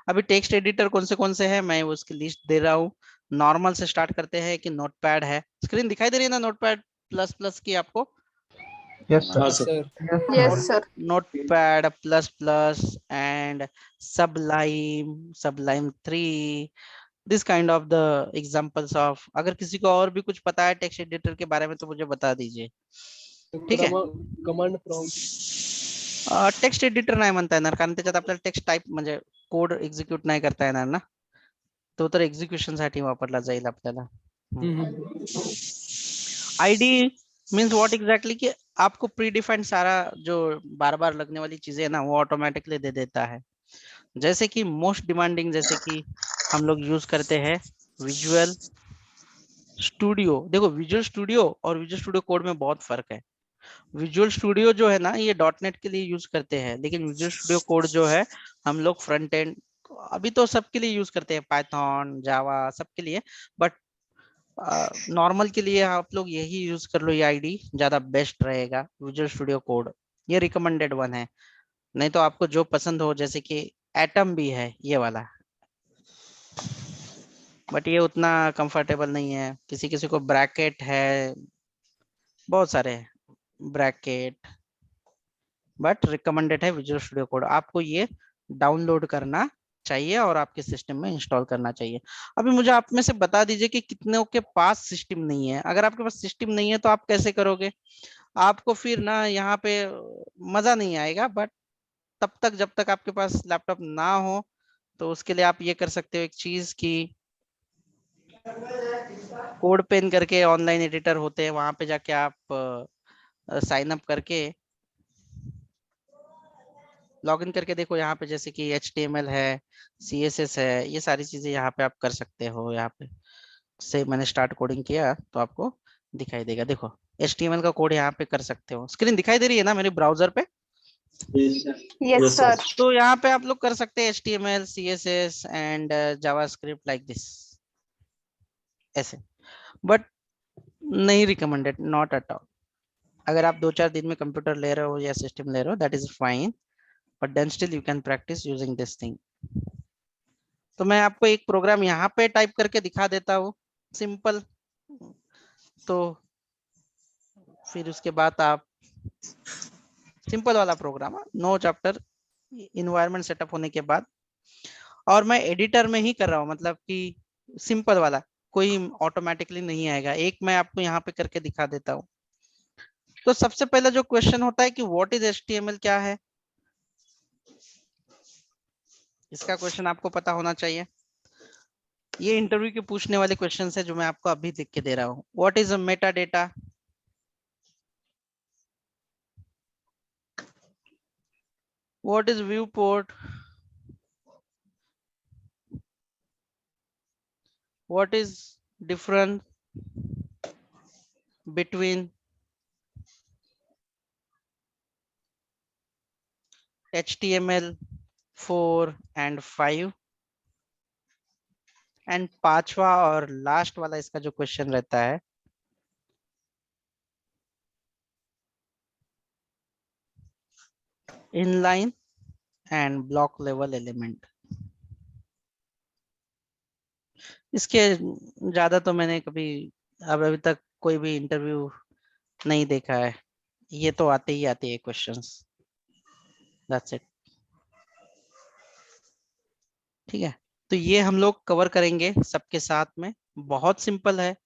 अभी टेक्स्ट एडिटर कौन से हैं मैं उसकी लिस्ट दे रहा हूँ. नॉर्मल से स्टार्ट करते हैं कि नोटपैड है. स्क्रीन दिखाई दे रही है ना नोटपैड प्लस प्लस की आपको? Yes, sir. हाँ Yes, sir. sir. Yes, sir. Notepad plus plus and Sublime 3, this kind of the examples of. अगर किसी को और भी कुछ पता है टेक्स्ट एडिटर के बारे में तो मुझे बता दीजिए. ठीक आहे. कमांड प्रॉम्प्ट टेक्स्ट एडिटर नाही म्हणता येणार कारण त्याच्यात आपल्याला टेक्स्ट टाइप म्हणजे कोड एक्झिक्यूट नाही करता येणार ना. तो तर एक्झिक्युशन साठी वापरला जाईल आपल्याला. आईडी मीन्स व्हाट एग्जैक्टली कि आपको प्रीडिफाइंड सारा जो बार बार लगने वाली चीजें है ना वो ऑटोमेटिकली दे देता है. जैसे कि मोस्ट डिमांडिंग, जैसे कि हम लोग यूज करते हैं विजुअल स्टूडियो. देखो विजुअल स्टूडियो और विजुअल स्टूडियो कोड में बहुत फर्क है. विजुअल स्टूडियो जो है ना ये .NET के लिए यूज करते हैं, लेकिन विजुअल स्टूडियो कोड जो है हम लोग फ्रंट एंड अभी तो सबके लिए यूज करते हैं, पाइथन जावा सबके लिए. बट नॉर्मल के लिए आप लोग यही यूज कर लो. ये आईडी ज्यादा बेस्ट रहेगा. विजुअल स्टूडियो कोड ये रिकमेंडेड वन है. नहीं तो आपको जो पसंद हो, जैसे कि एटम भी है ये वाला, बट ये उतना कंफर्टेबल नहीं है. किसी किसी को ब्रैकेट है, बहुत सारे ब्रैकेट, बट रिकमेंडेड है विजुअल स्टूडियो कोड. आपको ये डाउनलोड करना चाहिए और आपके सिस्टम में इंस्टॉल करना चाहिए. अभी मुझे आप में से बता दीजिए कि कितनों के पास सिस्टम नहीं है. अगर आपके पास सिस्टम नहीं है तो आप कैसे करोगे? आपको फिर ना यहाँ पे मजा नहीं आएगा. बट तब तक जब तक आपके पास लैपटॉप ना हो तो उसके लिए आप ये कर सकते हो एक चीज की कोड पेन करके ऑनलाइन एडिटर होते हैं, वहां पे जाके आप साइन अप करके लॉगिन करके देखो. यहाँ पे जैसे कि HTML है, CSS है, ये सारी चीजें यहाँ पे आप कर सकते हो. यहाँ पे से मैंने स्टार्ट कोडिंग किया तो आपको दिखाई देगा. देखो HTML का कोड यहाँ पे कर सकते हो. स्क्रीन दिखाई दे रही है ना मेरे ब्राउजर पे? Yes, sir. तो यहाँ पे आप लोग कर सकते हैं HTML, CSS and JavaScript like this, ऐसे, बट नहीं रिकमेंडेड, नॉट एट ऑल। अगर आप 2-4 दिन में कंप्यूटर ले रहे हो या सिस्टम ले रहे हो, that is fine, but then still you can practise using this thing. तो मैं आपको एक प्रोग्राम यहाँ पे टाइप करके दिखा देता हूँ, सिंपल। तो फिर उसके बाद आप, सिंपल वाला program, no chapter, environment setup होने के बाद, और मैं एडिटर में ही कर रहा हूँ, मतलब कि सिंपल वाला, कोई ऑटोमेटिकली नहीं आएगा। एक मैं आपको यहाँ पे करके दिखा देता हूँ। तो सबसे पहला जो क्वेश्चन होता है कि व्हाट इज HTML, क्या है, इसका क्वेश्चन आपको पता होना चाहिए। ये इंटरव्यू के पूछने वाले क्वेश्चन है जो मैं आपको अभी लिख के दे रहा हूँ। What is Meta data, what is view port, what is different between HTML4 and 5, and पांचवा और लास्ट वाला इसका जो क्वेश्चन रहता है, inline and block level element. इसके ज्यादा तो मैंने कभी अभी तक कोई भी इंटरव्यू नहीं देखा है, ये तो आते ही आते हैं क्वेश्चंस, दैट्स इट। ठीक है, तो ये हम लोग कवर करेंगे सबके साथ में, बहुत सिंपल है।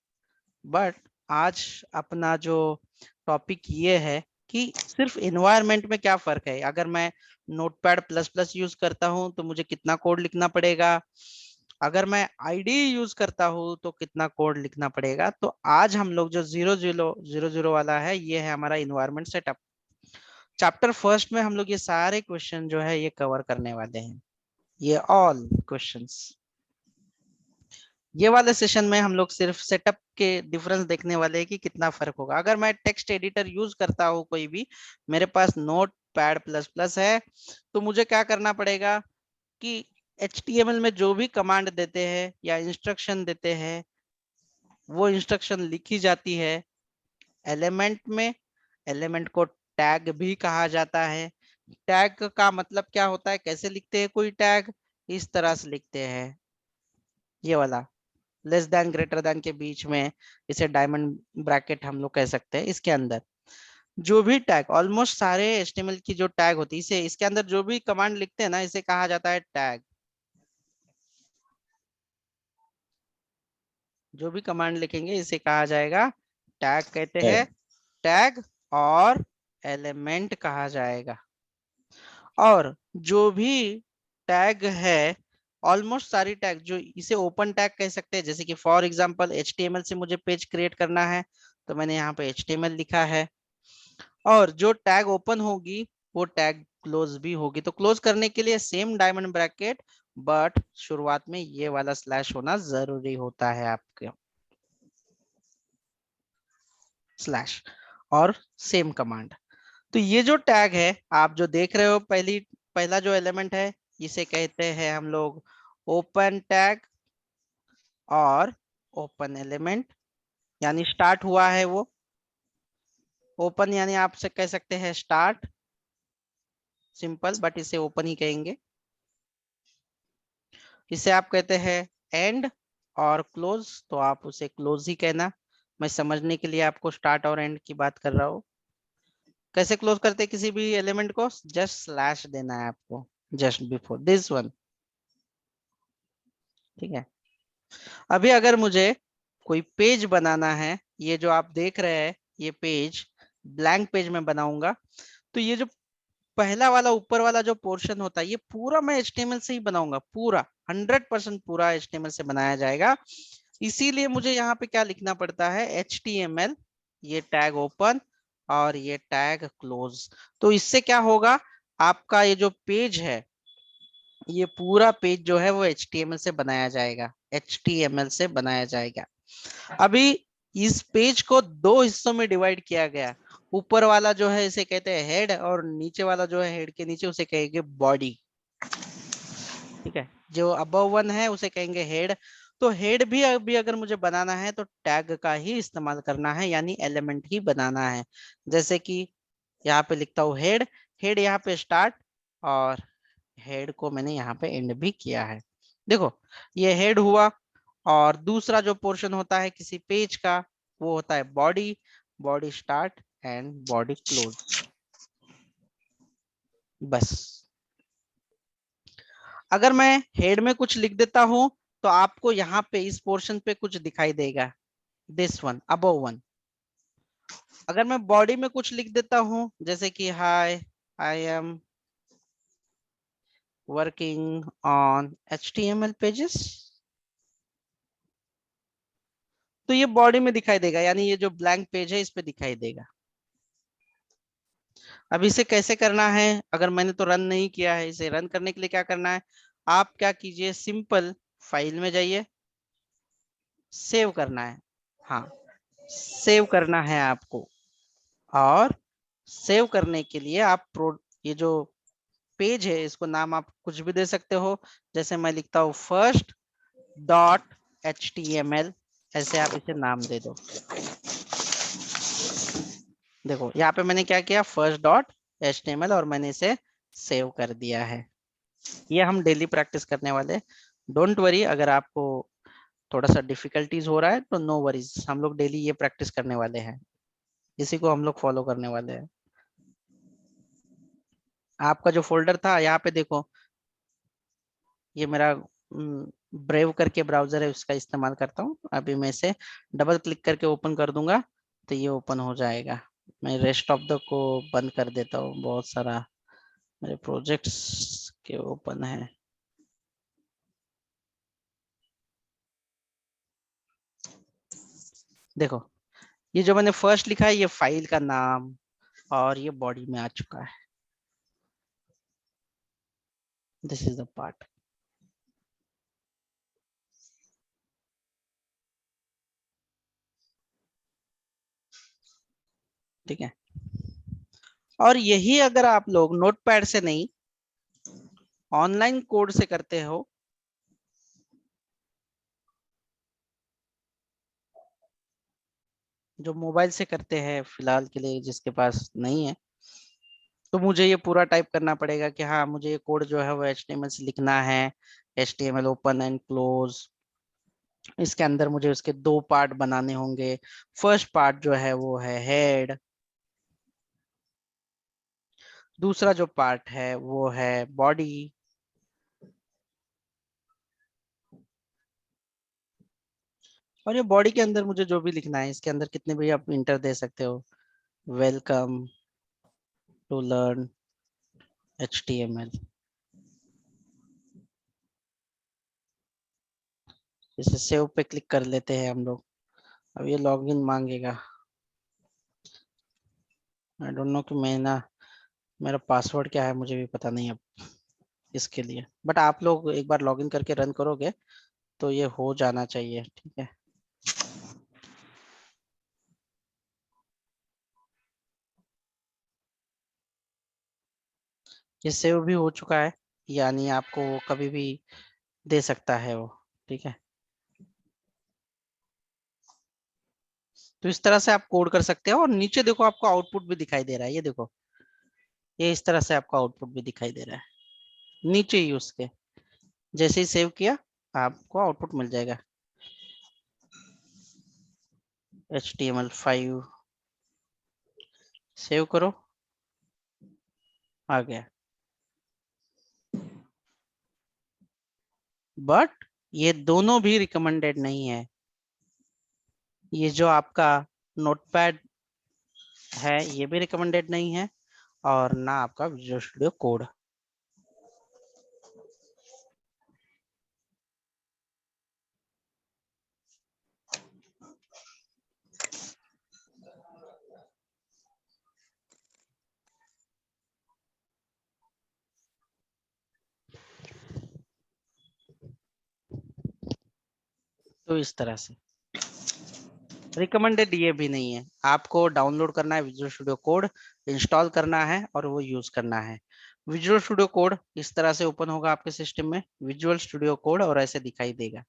बट आज अपना जो टॉपिक ये है कि सिर्फ एनवायरनमेंट में क्या फर्क है। अगर मैं नोटपैड प्लस प्लस यूज करता हूं तो मुझे कितना कोड लिखना पड़ेगा, अगर मैं IDE यूज करता हूं तो कितना कोड लिखना पड़ेगा। तो आज हम लोग जो 0 वाला है, ये है हमारा इन्वायरमेंट सेटअप। चैप्टर फर्स्ट में हम लोग ये सारे क्वेश्चन जो है ये कवर करने वाले हैं, ये ऑल क्वेश्चंस। ये वाले सेशन में हम लोग सिर्फ सेटअप के डिफरेंस देखने वाले हैं कि कितना फर्क होगा। अगर मैं टेक्स्ट एडिटर यूज करता हूँ कोई भी, मेरे पास नोटपैड प्लस प्लस है, तो मुझे क्या करना पड़ेगा कि HTML में जो भी कमांड देते हैं या इंस्ट्रक्शन देते हैं, वो इंस्ट्रक्शन लिखी जाती है एलिमेंट में। एलिमेंट को टैग भी कहा जाता है। टैग का मतलब क्या होता है, कैसे लिखते हैं कोई टैग, इस तरह से लिखते हैं, ये वाला लेस देन ग्रेटर देन के बीच में, इसे डायमंड ब्रैकेट हम लोग कह सकते हैं। इसके अंदर जो भी टैग, ऑलमोस्ट सारे HTML की जो टैग होती है, इसे, इसके अंदर जो भी कमांड लिखते हैं ना, इसे कहा जाता है टैग। जो भी कमांड लिखेंगे इसे कहा जाएगा टैग, कहते हैं टैग, और एलिमेंट कहा जाएगा। और जो भी टैग है, ऑलमोस्ट सारी टैग, जो इसे ओपन टैग कह सकते हैं, जैसे कि फॉर एग्जांपल HTML से मुझे पेज क्रिएट करना है तो मैंने यहाँ पे HTML लिखा है, और जो टैग ओपन होगी वो टैग क्लोज भी होगी। तो क्लोज करने के लिए सेम डायमंड ब्रैकेट, बट शुरुआत में ये वाला स्लैश होना जरूरी होता है आपके, स्लैश और सेम कमांड। तो ये जो टैग है आप जो देख रहे हो, पहला जो एलिमेंट है, इसे कहते हैं हम लोग ओपन टैग और ओपन एलिमेंट, यानी स्टार्ट हुआ है वो ओपन, यानी आप से कह सकते हैं स्टार्ट, सिंपल, बट इसे ओपन ही कहेंगे। इसे आप कहते हैं एंड, और क्लोज तो आप उसे क्लोज ही कहना। मैं समझने के लिए आपको स्टार्ट और एंड की बात कर रहा हूँ। कैसे क्लोज करते हैं किसी भी एलिमेंट को, जस्ट स्लैश देना है आपको जस्ट बिफोर दिस वन। ठीक है, अभी अगर मुझे कोई पेज बनाना है, ये जो आप देख रहे हैं ये पेज, ब्लैंक पेज में बनाऊंगा, तो ये जो पहला वाला ऊपर वाला जो पोर्शन होता है, ये पूरा मैं HTML से ही बनाऊंगा, पूरा 100% पूरा HTML से बनाया जाएगा। इसीलिए मुझे यहाँ पे क्या लिखना पड़ता है, HTML, ये टैग ओपन और ये टैग क्लोज। तो इससे क्या होगा, आपका ये जो पेज है, ये पूरा पेज जो है वो HTML से बनाया जाएगा, HTML से बनाया जाएगा। अभी इस पेज को दो हिस्सों में डिवाइड किया गया, ऊपर वाला जो है इसे कहते हैं हेड, और नीचे वाला जो है हेड के नीचे उसे कहेंगे बॉडी। ठीक है, जो अबव वन है उसे कहेंगे हेड। तो हेड भी अभी अगर मुझे बनाना है तो टैग का ही इस्तेमाल करना है, यानी एलिमेंट ही बनाना है। जैसे कि यहाँ पे लिखता हूँ हेड, हेड यहाँ पे स्टार्ट, और हेड को मैंने यहाँ पे एंड भी किया है। देखो ये हेड हुआ, और दूसरा जो पोर्शन होता है किसी पेज का वो होता है body, body start and body close. बस अगर मैं हेड में कुछ लिख देता हूं तो आपको यहाँ पे इस पोर्शन पे कुछ दिखाई देगा, दिस वन अबव वन। अगर मैं बॉडी में कुछ लिख देता हूं जैसे कि hi I am working on HTML pages, तो ये बॉडी में दिखाई देगा, यानी ये जो ब्लैंक पेज है इस पे दिखाई देगा। अब इसे कैसे करना है, अगर मैंने तो रन नहीं किया है, इसे रन करने के लिए क्या करना है, आप क्या कीजिए, सिंपल फाइल में जाइए, सेव करना है। हाँ, सेव करना है आपको, और सेव करने के लिए आप ये जो पेज है इसको नाम आप कुछ भी दे सकते हो। जैसे मैं लिखता हूँ फर्स्ट डॉट HTML, ऐसे आप इसे नाम दे दो। देखो यहाँ पे मैंने क्या किया, फर्स्ट डॉट HTML, और मैंने इसे सेव कर दिया है। ये हम डेली प्रैक्टिस करने वाले, डोंट वरी। अगर आपको थोड़ा सा डिफिकल्टीज हो रहा है तो नो वरीज, हम लोग डेली ये प्रैक्टिस करने वाले हैं, इसी को हम लोग फॉलो करने वाले हैं। आपका जो फोल्डर था यहाँ पे देखो, ये मेरा ब्रेव करके ब्राउजर है, उसका इस्तेमाल करता हूँ। अभी मैं इसे डबल क्लिक करके ओपन कर दूंगा तो ये ओपन हो जाएगा। मैं रेस्ट ऑफ द को बंद कर देता हूँ, बहुत सारा मेरे प्रोजेक्ट्स के ओपन है। देखो ये जो मैंने फर्स्ट लिखा है ये फाइल का नाम, और ये बॉडी में आ चुका है। This is the part. ठीक है, और यही अगर आप लोग नोटपैड से नहीं ऑनलाइन कोड से करते हो जो मोबाइल से करते हैं, फिलहाल के लिए जिसके पास नहीं है, तो मुझे ये पूरा टाइप करना पड़ेगा कि हाँ मुझे ये कोड जो है वो HTML से लिखना है, HTML ओपन एंड क्लोज। इसके अंदर मुझे उसके दो पार्ट बनाने होंगे। फर्स्ट पार्ट जो है वो है हेड, दूसरा जो पार्ट है वो है बॉडी, और ये बॉडी के अंदर मुझे जो भी लिखना है इसके अंदर कितने भी आप इंटर दे सकते हो, वेलकम टू लर्न HTML। इसे सेव पे क्लिक कर लेते हैं हम लोग। अब ये लॉगिन मांगेगा, आई डोंट नो कि मैं ना, मेरा पासवर्ड क्या है मुझे भी पता नहीं अब इसके लिए, बट आप लोग एक बार लॉगिन करके रन करोगे तो ये हो जाना चाहिए। ठीक है, ये सेव भी हो चुका है, यानी आपको वो कभी भी दे सकता है वो। ठीक है, तो इस तरह से आप कोड कर सकते हो, और नीचे देखो आपको आउटपुट भी दिखाई दे रहा है, ये देखो, ये इस तरह से आपको आउटपुट भी दिखाई दे रहा है नीचे ही उसके। जैसे ही सेव किया आपको आउटपुट मिल जाएगा, HTML5 सेव करो, आ गया। बट ये दोनों भी रिकमेंडेड नहीं है, ये जो आपका नोटपैड है ये भी रिकमेंडेड नहीं है, और ना आपका विजुअल स्टूडियो कोड। तो इस तरह से रिकमेंडेड ये भी नहीं है, आपको डाउनलोड करना है विजुअल स्टूडियो कोड, इंस्टॉल करना है और वो यूज करना है। विजुअल स्टूडियो कोड इस तरह से ओपन होगा आपके सिस्टम में, विजुअल स्टूडियो कोड, और ऐसे दिखाई देगा।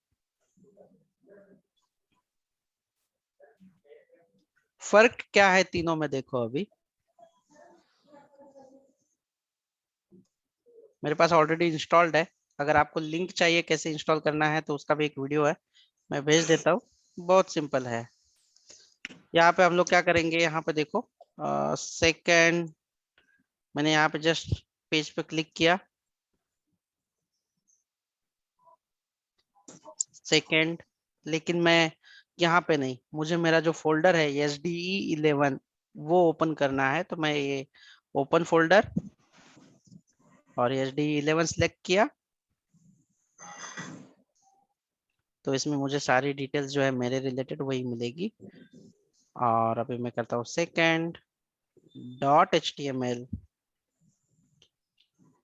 फर्क क्या है तीनों में देखो। अभी मेरे पास ऑलरेडी इंस्टॉल्ड है, अगर आपको लिंक चाहिए कैसे इंस्टॉल करना है तो उसका भी एक वीडियो है, मैं भेज देता हूँ। बहुत सिंपल है। यहाँ पे हम लोग क्या करेंगे, यहाँ पे देखो सेकंड, मैंने यहाँ पे जस्ट पेज पे क्लिक किया, सेकंड, लेकिन मैं यहाँ पे नहीं, मुझे मेरा जो फोल्डर है SDE11 वो ओपन करना है, तो मैं ये ओपन फोल्डर और SDE11 सिलेक्ट किया, तो इसमें मुझे सारी डिटेल्स जो है मेरे रिलेटेड वही मिलेगी। और अभी मैं करता हूँ सेकंड .html,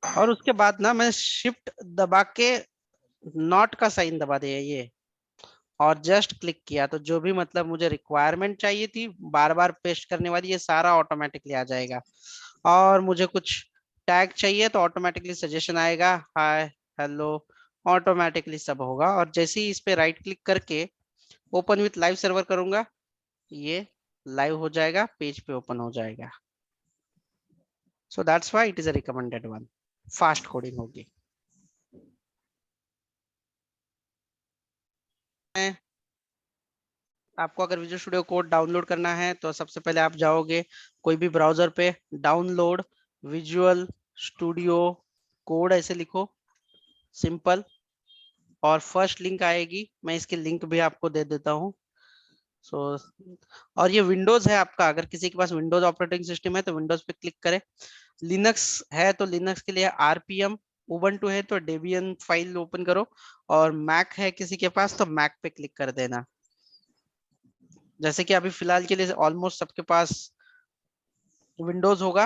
और उसके बाद ना मैं शिफ्ट दबा के नॉट का साइन दबा दिया ये, और जस्ट क्लिक किया, तो जो भी मतलब मुझे रिक्वायरमेंट चाहिए थी बार बार पेस्ट करने वाली, ये सारा ऑटोमेटिकली आ जाएगा। और मुझे कुछ टैग चाहिए तो ऑटोमेटिकली सजेशन आएगा, हाय हेलो, ऑटोमेटिकली सब होगा। और जैसे ही इस पे राइट क्लिक करके ओपन विथ लाइव सर्वर करूंगा, ये लाइव हो जाएगा, पेज पे ओपन हो जाएगा। So that's why it is a recommended one, fast coding होगी। आपको अगर विजुअल स्टूडियो कोड डाउनलोड करना है तो सबसे पहले आप जाओगे कोई भी ब्राउजर पे, डाउनलोड विजुअल स्टूडियो कोड ऐसे लिखो, सिंपल, और फर्स्ट लिंक आएगी, मैं इसकी लिंक भी आपको दे देता हूँ। सो और ये विंडोज है आपका, अगर किसी के पास विंडोज ऑपरेटिंग सिस्टम है तो विंडोज पे क्लिक करें, लिनक्स है तो लिनक्स के लिए RPM, उबंटू है तो डेबियन फाइल ओपन करो, और मैक है किसी के पास तो मैक पे क्लिक कर देना। जैसे कि अभी फिलहाल के लिए ऑलमोस्ट सबके पास विंडोज होगा,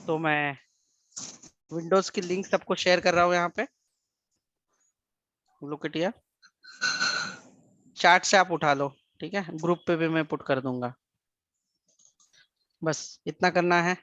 तो मैं विंडोज की लिंक सबको शेयर कर रहा हूँ यहाँ पे, लुक इट हियर, चैट से आप उठा लो, ठीक है, ग्रुप पे भी मैं पुट कर दूंगा। बस इतना करना है।